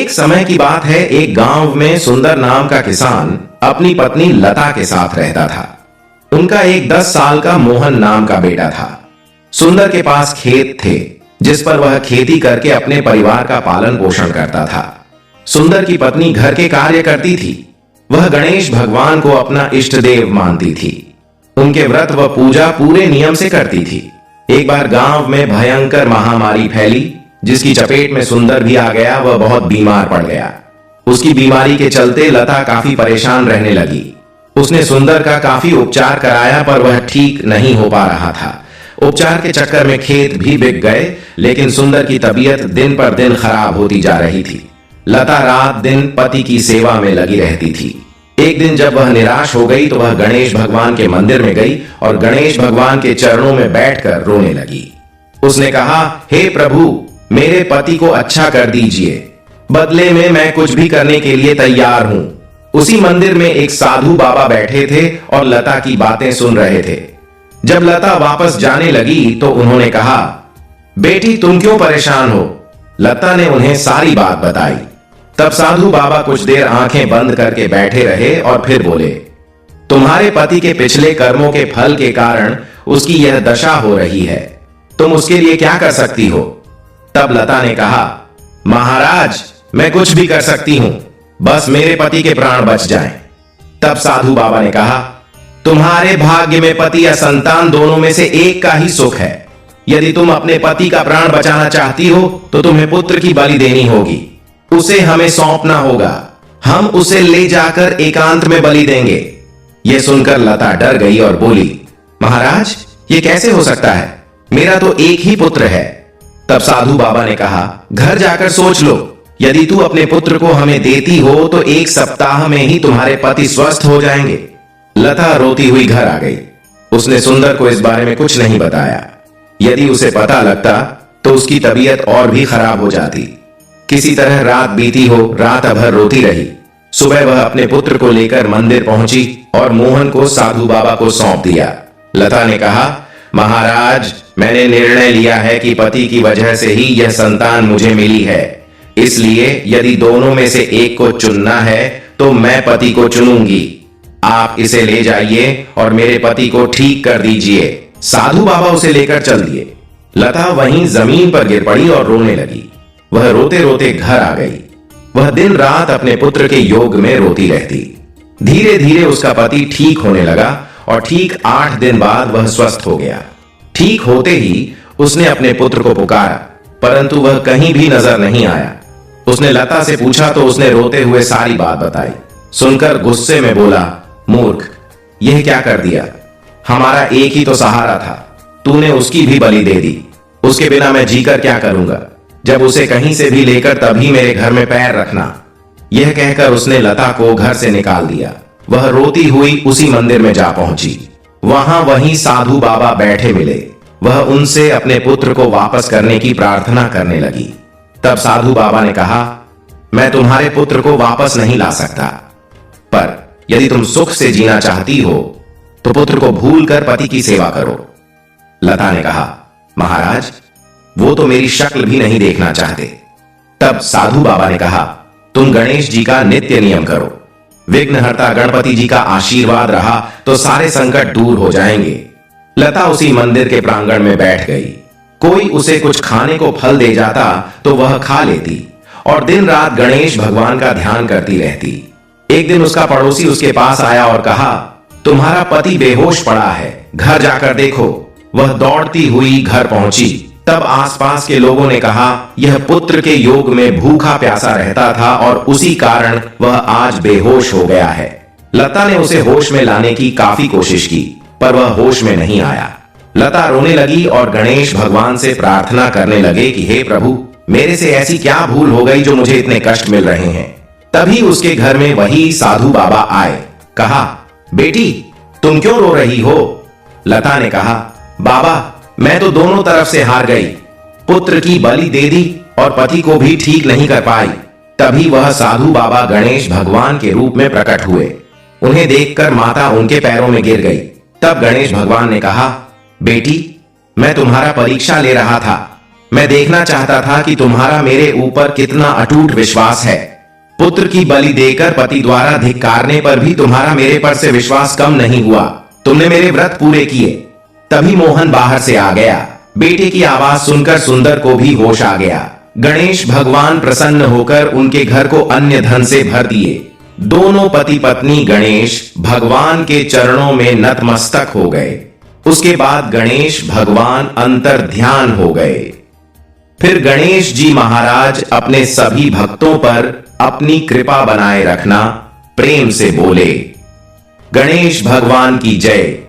एक समय की बात है, एक गांव में सुंदर नाम का किसान अपनी पत्नी लता के साथ रहता था। उनका एक 10 साल का मोहन नाम का बेटा था। सुंदर के पास खेत थे जिस पर वह खेती करके अपने परिवार का पालन पोषण करता था। सुंदर की पत्नी घर के कार्य करती थी। वह गणेश भगवान को अपना इष्ट देव मानती थी। उनके व्रत व पूजा पूरे नियम से करती थी। एक बार गांव में भयंकर महामारी फैली जिसकी चपेट में सुंदर भी आ गया। वह बहुत बीमार पड़ गया। उसकी बीमारी के चलते लता काफी परेशान रहने लगी। उसने सुंदर का काफी उपचार कराया पर वह ठीक नहीं हो पा रहा था। उपचार के चक्कर में खेत भी बिक गए, लेकिन सुंदर की तबीयत दिन पर दिन खराब होती जा रही थी। लता रात दिन पति की सेवा में लगी रहती थी। एक दिन जब वह निराश हो गई तो वह गणेश भगवान के मंदिर में गई और गणेश भगवान के चरणों में बैठकर रोने लगी। उसने कहा, हे प्रभु, मेरे पति को अच्छा कर दीजिए। बदले में मैं कुछ भी करने के लिए तैयार हूं। उसी मंदिर में एक साधु बाबा बैठे थे और लता की बातें सुन रहे थे। जब लता वापस जाने लगी तो उन्होंने कहा, बेटी, तुम क्यों परेशान हो? लता ने उन्हें सारी बात बताई। तब साधु बाबा कुछ देर आंखें बंद करके बैठे रहे और फिर बोले, तुम्हारे पति के पिछले कर्मों के फल के कारण उसकी यह दशा हो रही है। तुम उसके लिए क्या कर सकती हो? तब लता ने कहा, महाराज, मैं कुछ भी कर सकती हूं, बस मेरे पति के प्राण बच जाएं। तब साधु बाबा ने कहा, तुम्हारे भाग्य में पति या संतान दोनों में से एक का ही सुख है। यदि तुम अपने पति का प्राण बचाना चाहती हो तो तुम्हें पुत्र की बलि देनी होगी। उसे हमें सौंपना होगा। हम उसे ले जाकर एकांत में बलि देंगे। यह सुनकर लता डर गई और बोली, महाराज, यह कैसे हो सकता है? मेरा तो एक ही पुत्र है। तब साधु बाबा ने कहा, घर जाकर सोच लो। यदि तू अपने पुत्र को हमें देती हो तो 1 सप्ताह में ही तुम्हारे पति स्वस्थ हो जाएंगे। लता रोती हुई घर आ गई। उसने सुंदर को इस बारे में कुछ नहीं बताया। यदि उसे पता लगता तो उसकी तबीयत और भी खराब हो जाती। किसी तरह रात बीती हो, रात भर रोती रही। सुबह वह अपने पुत्र को लेकर मंदिर पहुंची और मोहन को साधु बाबा को सौंप दिया। लता ने कहा, महाराज, मैंने निर्णय लिया है कि पति की वजह से ही यह संतान मुझे मिली है। इसलिए यदि दोनों में से एक को चुनना है तो मैं पति को चुनूंगी। आप इसे ले जाइए और मेरे पति को ठीक कर दीजिए। साधु बाबा उसे लेकर चल दिए। लता वहीं जमीन पर गिर पड़ी और रोने लगी। वह रोते रोते घर आ गई। वह दिन रात अपने पुत्र के योग में रोती रहती। धीरे धीरे उसका पति ठीक होने लगा और ठीक 8 दिन बाद वह स्वस्थ हो गया। ठीक होते ही उसने अपने पुत्र को पुकारा, परंतु वह कहीं भी नजर नहीं आया। उसने लता से पूछा तो उसने रोते हुए सारी बात बताई। सुनकर गुस्से में बोला, मूर्ख, यह क्या कर दिया? हमारा एक ही तो सहारा था, तूने उसकी भी बलि दे दी। उसके बिना मैं जीकर क्या करूंगा? जब उसे कहीं से भी लेकर तभी मेरे घर में पैर रखना। यह कहकर उसने लता को घर से निकाल दिया। वह रोती हुई उसी मंदिर में जा पहुंची। वहां वहीं साधु बाबा बैठे मिले। वह उनसे अपने पुत्र को वापस करने की प्रार्थना करने लगी। तब साधु बाबा ने कहा, मैं तुम्हारे पुत्र को वापस नहीं ला सकता, पर यदि तुम सुख से जीना चाहती हो तो पुत्र को भूलकर पति की सेवा करो। लता ने कहा, महाराज, वो तो मेरी शक्ल भी नहीं देखना चाहते। तब साधु बाबा ने कहा, तुम गणेश जी का नित्य नियम करो। विघ्नहर्ता गणपति जी का आशीर्वाद रहा तो सारे संकट दूर हो जाएंगे। लता उसी मंदिर के प्रांगण में बैठ गई। कोई उसे कुछ खाने को फल दे जाता तो वह खा लेती और दिन रात गणेश भगवान का ध्यान करती रहती। एक दिन उसका पड़ोसी उसके पास आया और कहा, तुम्हारा पति बेहोश पड़ा है, घर जाकर देखो। वह दौड़ती हुई घर पहुंची। तब आसपास के लोगों ने कहा, यह पुत्र के योग में भूखा प्यासा रहता था और उसी कारण वह आज बेहोश हो गया है। लता ने उसे होश में लाने की काफी कोशिश की, पर वह होश में नहीं आया। लता रोने लगी और गणेश भगवान से प्रार्थना करने लगे कि हे प्रभु, मेरे से ऐसी क्या भूल हो गई जो मुझे इतने कष्ट मिल रहे हैं। तभी उसके घर में वही साधु बाबा आए। कहा, बेटी, तुम क्यों रो रही हो? लता ने कहा, बाबा, मैं तो दोनों तरफ से हार गई। पुत्र की बलि दे दी और पति को भी ठीक नहीं कर पाई। तभी वह साधु बाबा गणेश भगवान के रूप में प्रकट हुए। उन्हें देखकर माता उनके पैरों में गिर गई। तब गणेश भगवान ने कहा, बेटी, मैं तुम्हारा परीक्षा ले रहा था। मैं देखना चाहता था कि तुम्हारा मेरे ऊपर कितना अटूट विश्वास है। पुत्र की बलि देकर पति द्वारा धिक्कारने पर भी तुम्हारा मेरे पर से विश्वास कम नहीं हुआ। तुमने मेरे व्रत पूरे किए। तभी मोहन बाहर से आ गया। बेटे की आवाज सुनकर सुंदर को भी होश आ गया। गणेश भगवान प्रसन्न होकर उनके घर को अन्य धन से भर दिए। दोनों पति पत्नी गणेश भगवान के चरणों में नतमस्तक हो गए। उसके बाद गणेश भगवान अंतर ध्यान हो गए। फिर गणेश जी महाराज अपने सभी भक्तों पर अपनी कृपा बनाए रखना प्रेम से बोले, गणेश भगवान की जय।